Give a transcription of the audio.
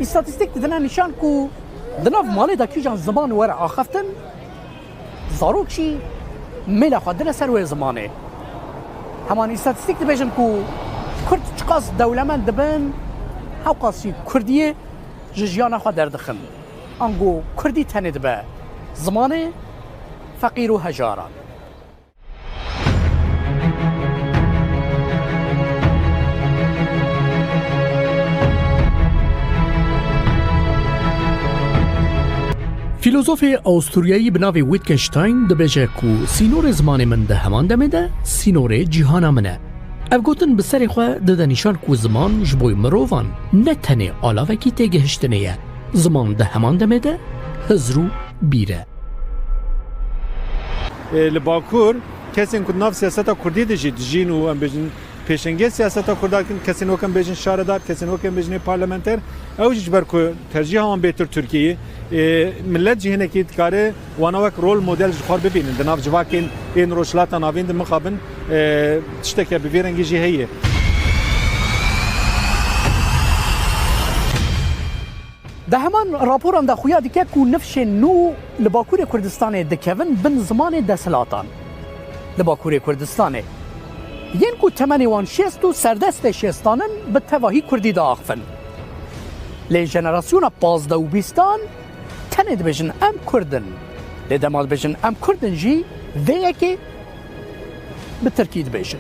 استاتستیک ددن نشان کو دناف مالی دا کیجان زمان ور آخفتن زاروکشی میلا خودن سر و زمانه همان استاتستیک دبیجن کو کرد چقاس دولمن دبن هاو قاسی کردیه جیانا خود دردخن انگو کردی تنه دبه زمانه فقیر و هجاران فیلوزوف ئاوستوریایی بناوی ویتکنشتاین دەبێژە کو سینۆرê زمانê min di heman demê de sînorê cîhana min e. Ev gotin bi serê xwe dide nîşan ku ziman ji bo mirovan ne tenê alavekî têgihiştinê ye. Ziman di heman demê de hizr û bîr e. Li Bakur kesên ku nav siyaseta Kurdî de jî dijîn û em bêjin pêşengê siyaseta Kurdakin kesên wek em bêjin şaredar, kesên wek em bêjin parlamenter ew jî ji ber ku tercîha wan bêtir Tirkiyeyê millet jî hinekî dikare wana wek rol model ji xwe bibînin di nav civakên ên rojhilata navîn de mixabin tişteke bi vê rengî jî heye. Di heman raporan de xuya dike ku nifşên nû li Bakurê Kurdistanê dikevin bin zimanê desthilatan. Li Bakurê Kurdistanê yên ku temenê wan şêst û serdestê şêstanin bi tevahî Kurdî de axivin. Lê jenerasyona pazda û bîstan tenê dibêjin em Kurdin. Lê dema dibêjin em Kurdin jî vê yekê bi Tirkî dibêjin.